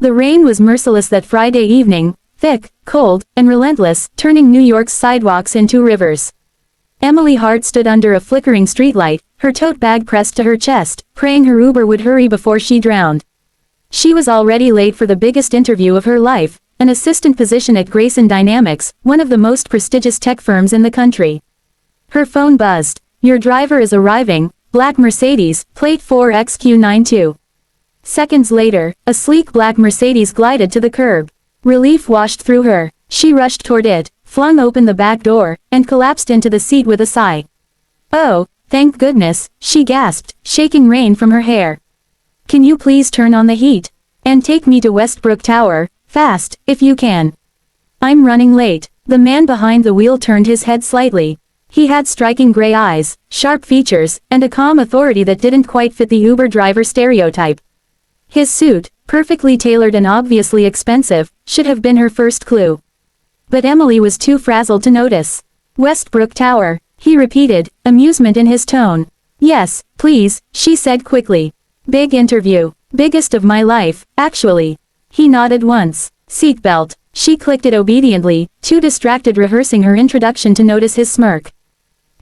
The rain was merciless that Friday evening, thick, cold, and relentless, turning New York's sidewalks into rivers. Emily Hart stood under a flickering streetlight, her tote bag pressed to her chest, praying her Uber would hurry before she drowned. She was already late for the biggest interview of her life, an assistant position at Grayson Dynamics, one of the most prestigious tech firms in the country. Her phone buzzed. "Your driver is arriving, black Mercedes, plate 4XQ92. Seconds later, a sleek black Mercedes glided to the curb. Relief washed through her. She rushed toward it, flung open the back door, and collapsed into the seat with a sigh. "Oh, thank goodness," she gasped, shaking rain from her hair. "Can you please turn on the heat? And take me to Westbrook Tower, fast, if you can. I'm running late." The man behind the wheel turned his head slightly. He had striking gray eyes, sharp features, and a calm authority that didn't quite fit the Uber driver stereotype. His suit, perfectly tailored and obviously expensive, should have been her first clue. But Emily was too frazzled to notice. "Westbrook Tower," he repeated, amusement in his tone. "Yes, please," she said quickly. "Big interview. Biggest of my life, actually." He nodded once. "Seatbelt." She clicked it obediently, too distracted rehearsing her introduction to notice his smirk.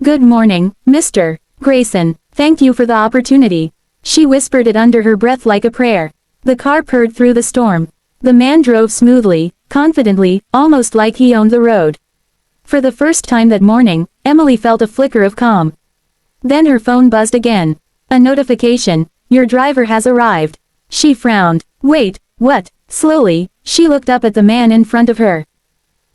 "Good morning, Mr. Grayson. Thank you for the opportunity." She whispered it under her breath like a prayer. The car purred through the storm. The man drove smoothly, confidently, almost like he owned the road. For the first time that morning, Emily felt a flicker of calm. Then her phone buzzed again. A notification: "Your driver has arrived." She frowned. "Wait, what?" Slowly, she looked up at the man in front of her.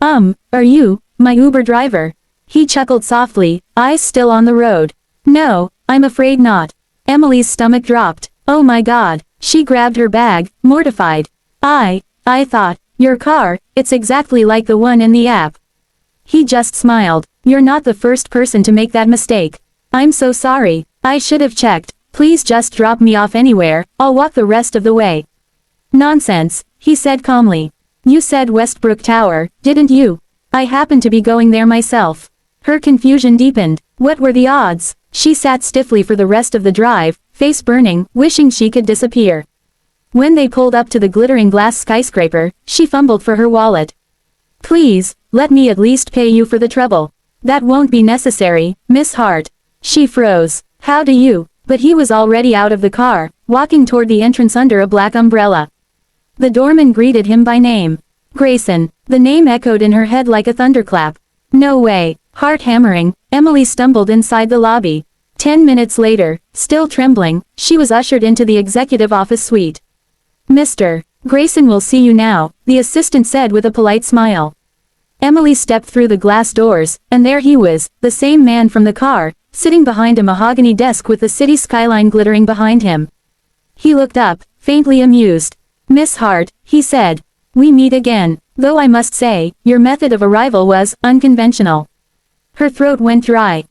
Are you, my Uber driver?" He chuckled softly, eyes still on the road. "No, I'm afraid not." Emily's stomach dropped. "Oh my God." She grabbed her bag, mortified. I thought, your car, it's exactly like the one in the app." He just smiled. "You're not the first person to make that mistake. I'm so sorry, I should have checked. Please just drop me off anywhere, I'll walk the rest of the way." "Nonsense," he said calmly. "You said Westbrook Tower, didn't you? I happen to be going there myself." Her confusion deepened. What were the odds? She sat stiffly for the rest of the drive, face burning, wishing she could disappear. When they pulled up to the glittering glass skyscraper, she fumbled for her wallet. "Please, let me at least pay you for the trouble." "That won't be necessary, Miss Hart." She froze. "How do you?" But he was already out of the car, walking toward the entrance under a black umbrella. The doorman greeted him by name. Grayson. The name echoed in her head like a thunderclap. No way. Heart hammering, Emily stumbled inside the lobby. 10 minutes later, still trembling, she was ushered into the executive office suite. "Mr. Grayson will see you now," the assistant said with a polite smile. Emily stepped through the glass doors, and there he was, the same man from the car, sitting behind a mahogany desk with the city skyline glittering behind him. He looked up, faintly amused. "Miss Hart," he said. "We meet again, though I must say, your method of arrival was unconventional." Her throat went dry.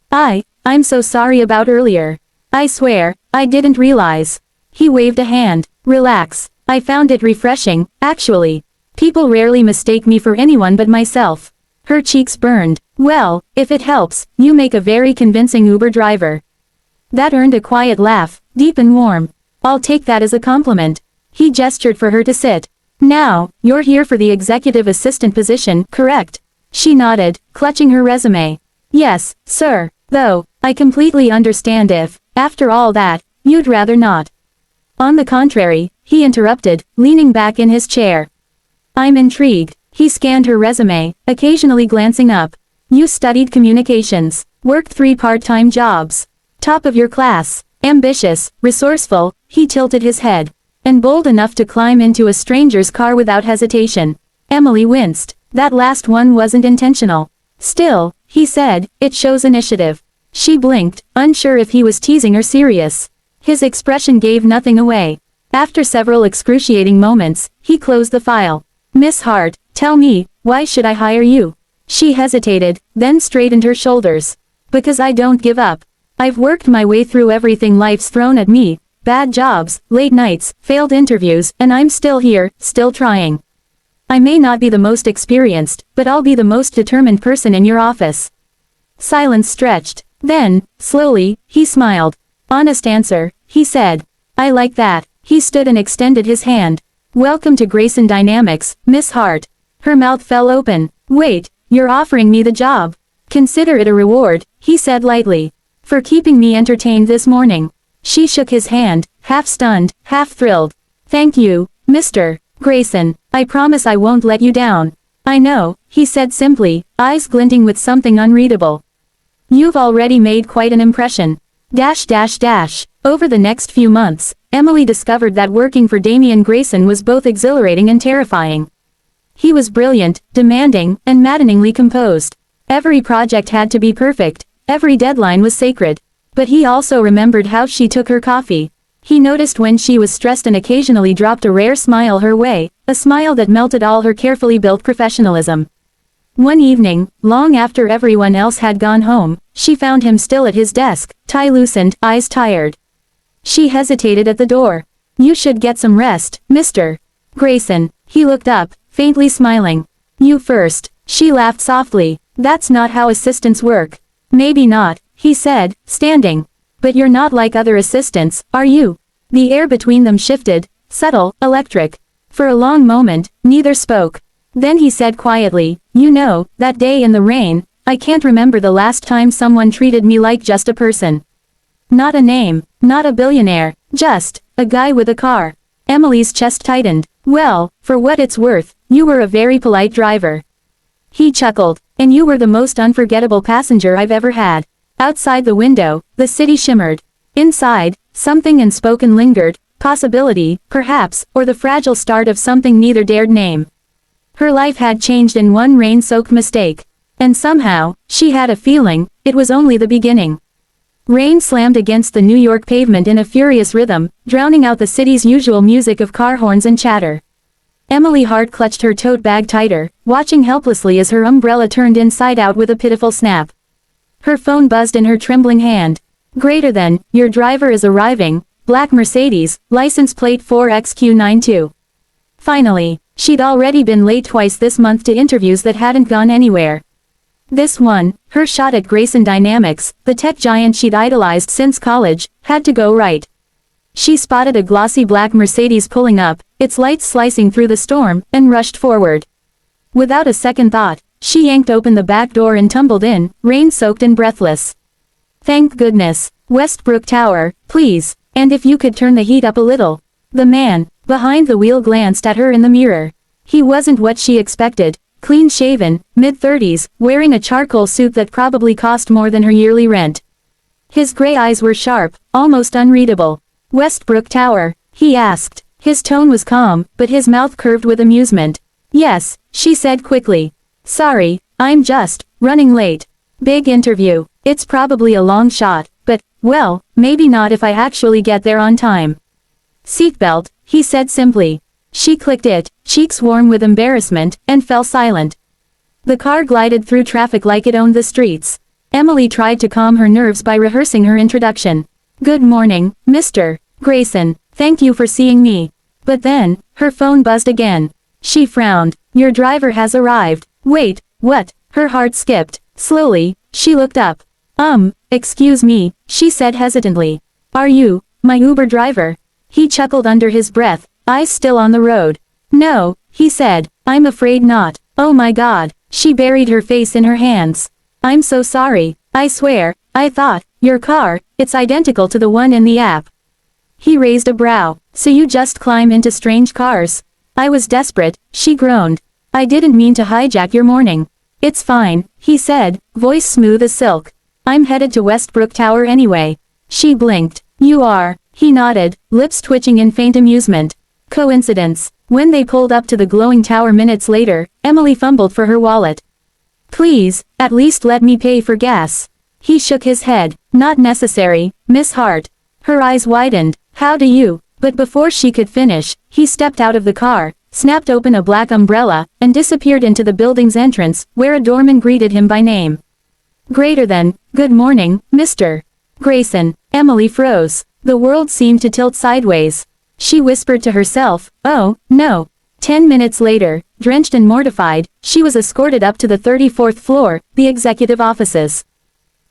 I'm so sorry about earlier. I swear, I didn't realize." He waved a hand. "Relax. I found it refreshing, actually. People rarely mistake me for anyone but myself." Her cheeks burned. "Well, if it helps, you make a very convincing Uber driver." That earned a quiet laugh, deep and warm. "I'll take that as a compliment." He gestured for her to sit. "Now, you're here for the executive assistant position, correct?" She nodded, clutching her resume. "Yes, sir. Though, I completely understand if, after all that, you'd rather not." "On the contrary," he interrupted, leaning back in his chair. "I'm intrigued." He scanned her resume, occasionally glancing up. "You studied communications, worked 3 part-time jobs. Top of your class, ambitious, resourceful," he tilted his head. "And bold enough to climb into a stranger's car without hesitation." Emily winced. That last one wasn't intentional. "Still," he said, "it shows initiative." She blinked, unsure if he was teasing or serious. His expression gave nothing away. After several excruciating moments, he closed the file. "Miss Hart, tell me, why should I hire you?" She hesitated, then straightened her shoulders. "Because I don't give up. I've worked my way through everything life's thrown at me, bad jobs, late nights, failed interviews, and I'm still here, still trying. I may not be the most experienced, but I'll be the most determined person in your office." Silence stretched. Then, slowly, he smiled. "Honest answer," he said. "I like that." He stood and extended his hand. Welcome to Grayson Dynamics, Miss Hart. Her mouth fell open. Wait, you're offering me the job. Consider it a reward, he said lightly. For keeping me entertained this morning. She shook his hand, half stunned, half thrilled. Thank you, Mr. Grayson. I promise I won't let you down. I know, he said simply, eyes glinting with something unreadable. You've already made quite an impression. Over the next few months, Emily discovered that working for Damian Grayson was both exhilarating and terrifying. He was brilliant, demanding, and maddeningly composed. Every project had to be perfect, every deadline was sacred. But he also remembered how she took her coffee. He noticed when she was stressed and occasionally dropped a rare smile her way, a smile that melted all her carefully built professionalism. One evening, long after everyone else had gone home, she found him still at his desk, tie loosened, eyes tired. She hesitated at the door. You should get some rest, Mr. Grayson. He looked up, faintly smiling. You first. She laughed softly. That's not how assistants work. Maybe not, he said, standing. But you're not like other assistants, are you? The air between them shifted, subtle, electric. For a long moment, neither spoke. Then he said quietly, you know, that day in the rain, I can't remember the last time someone treated me like just a person. Not a name, not a billionaire, just a guy with a car. Emily's chest tightened. Well, for what it's worth, you were a very polite driver. He chuckled. And you were the most unforgettable passenger I've ever had. Outside the window, the city shimmered. Inside, something unspoken lingered, possibility, perhaps, or the fragile start of something neither dared name. Her life had changed in one rain-soaked mistake. And somehow, she had a feeling, it was only the beginning. Rain slammed against the New York pavement in a furious rhythm, drowning out the city's usual music of car horns and chatter. Emily Hart clutched her tote bag tighter, watching helplessly as her umbrella turned inside out with a pitiful snap. Her phone buzzed in her trembling hand. Greater than, your driver is arriving, black Mercedes, license plate 4XQ92. Finally, she'd already been late twice this month to interviews that hadn't gone anywhere. This one, her shot at Grayson Dynamics, the tech giant she'd idolized since college, had to go right. She spotted a glossy black Mercedes pulling up, its lights slicing through the storm, and rushed forward. Without a second thought, she yanked open the back door and tumbled in, rain-soaked and breathless. Thank goodness. Westbrook Tower, please, and if you could turn the heat up a little. The man behind the wheel glanced at her in the mirror. He wasn't what she expected, clean-shaven, mid-30s, wearing a charcoal suit that probably cost more than her yearly rent. His gray eyes were sharp, almost unreadable. Westbrook Tower, he asked. His tone was calm, but his mouth curved with amusement. Yes, she said quickly. Sorry, I'm just running late. Big interview. It's probably a long shot, but, well, maybe not if I actually get there on time. Seatbelt, he said simply. She clicked it, cheeks warm with embarrassment, and fell silent. The car glided through traffic like it owned the streets. Emily tried to calm her nerves by rehearsing her introduction. Good morning, Mr. Grayson, thank you for seeing me. But then, her phone buzzed again. She frowned. Your driver has arrived. Wait, what? Her heart skipped. Slowly, she looked up. Excuse me, she said hesitantly. Are you my Uber driver? He chuckled under his breath, eyes still on the road. No, he said, I'm afraid not. Oh my God, she buried her face in her hands. I'm so sorry, I swear, I thought, your car, it's identical to the one in the app. He raised a brow. So you just climb into strange cars? I was desperate, she groaned. I didn't mean to hijack your morning. It's fine, he said, voice smooth as silk. I'm headed to Westbrook Tower anyway. She blinked. You are, he nodded, lips twitching in faint amusement. Coincidence. When they pulled up to the glowing tower minutes later, Emily fumbled for her wallet. Please, at least let me pay for gas. He shook his head. Not necessary, Miss Hart. Her eyes widened. How do you? But before she could finish, he stepped out of the car, snapped open a black umbrella, and disappeared into the building's entrance, where a doorman greeted him by name. Greater than, good morning, Mr. Grayson. Emily froze. The world seemed to tilt sideways. She whispered to herself, oh, no. 10 minutes later, drenched and mortified, she was escorted up to the 34th floor, the executive offices.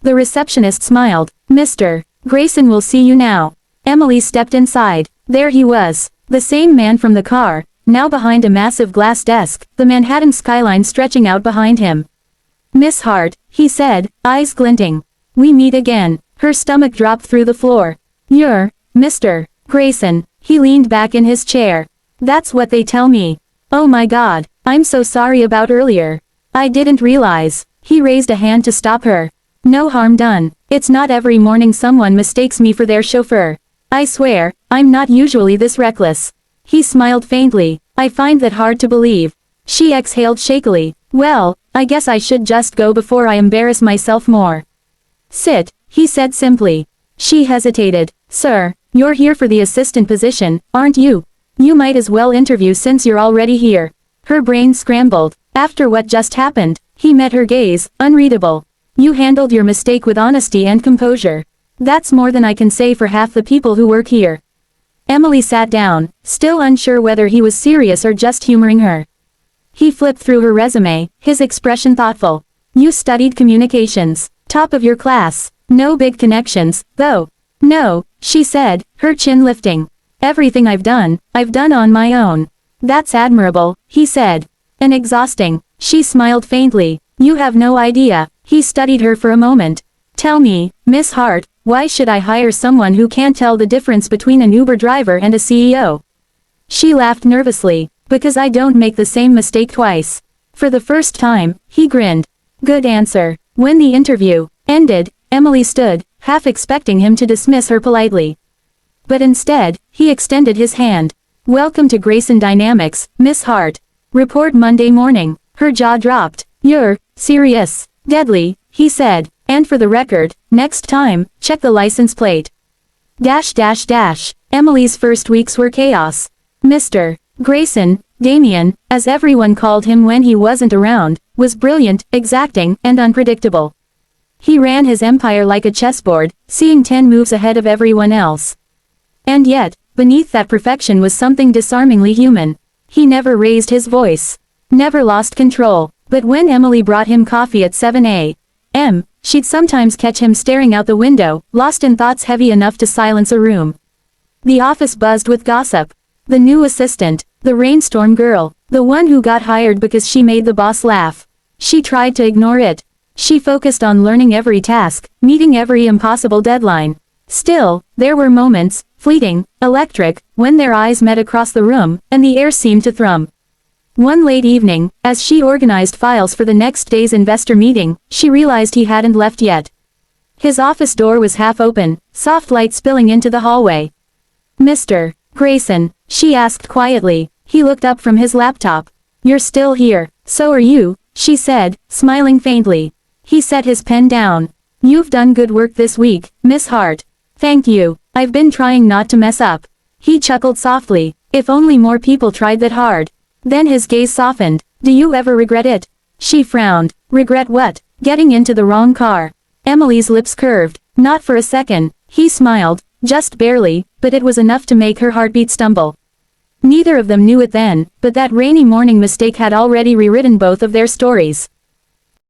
The receptionist smiled. Mr. Grayson will see you now. Emily stepped inside. There he was. The same man from the car, now behind a massive glass desk, the Manhattan skyline stretching out behind him. "Miss Hart," he said, eyes glinting. "We meet again." Her stomach dropped through the floor. "You're Mr. Grayson." He leaned back in his chair. "That's what they tell me." "Oh my God, I'm so sorry about earlier. I didn't realize." He raised a hand to stop her. "No harm done. It's not every morning someone mistakes me for their chauffeur. I swear, I'm not usually this reckless." He smiled faintly. "I find that hard to believe." She exhaled shakily. "Well, I guess I should just go before I embarrass myself more." "Sit," he said simply. She hesitated. "Sir, you're here for the assistant position, aren't you? You might as well interview since you're already here." Her brain scrambled. After what just happened, he met her gaze, unreadable. "You handled your mistake with honesty and composure. That's more than I can say for half the people who work here." Emily sat down, still unsure whether he was serious or just humoring her. He flipped through her resume, his expression thoughtful. "You studied communications. Top of your class. No big connections, though." "No," she said, her chin lifting. "Everything I've done on my own." "That's admirable," he said. "And exhausting." She smiled faintly. "You have no idea." He studied her for a moment. "Tell me, Miss Hart, why should I hire someone who can't tell the difference between an Uber driver and a CEO?" She laughed nervously. "Because I don't make the same mistake twice." For the first time, he grinned. "Good answer." When the interview ended, Emily stood, half expecting him to dismiss her politely. But instead, he extended his hand. "Welcome to Grayson Dynamics, Miss Hart. Report Monday morning." Her jaw dropped. "You're serious." "Deadly," he said. "And for the record, next time, check the license plate." Emily's first weeks were chaos. Mr. Grayson, Damien, as everyone called him when he wasn't around, was brilliant, exacting, and unpredictable. He ran his empire like a chessboard, seeing 10 moves ahead of everyone else. And yet, beneath that perfection was something disarmingly human. He never raised his voice. Never lost control. But when Emily brought him coffee at 7 a.m., she'd sometimes catch him staring out the window, lost in thoughts heavy enough to silence a room. The office buzzed with gossip. The new assistant, the rainstorm girl, the one who got hired because she made the boss laugh. She tried to ignore it. She focused on learning every task, meeting every impossible deadline. Still, there were moments, fleeting, electric, when their eyes met across the room, and the air seemed to thrum. One late evening, as she organized files for the next day's investor meeting, she realized he hadn't left yet. His office door was half open, soft light spilling into the hallway. "Mr. Grayson," she asked quietly. He looked up from his laptop. "You're still here." "So are you," she said, smiling faintly. He set his pen down. "You've done good work this week, Miss Hart." "Thank you. I've been trying not to mess up." He chuckled softly. "If only more people tried that hard." Then his gaze softened. "Do you ever regret it?" She frowned. "Regret what?" "Getting into the wrong car." Emily's lips curved. "Not for a second." He smiled, just barely, but it was enough to make her heartbeat stumble. Neither of them knew it then, but that rainy morning mistake had already rewritten both of their stories.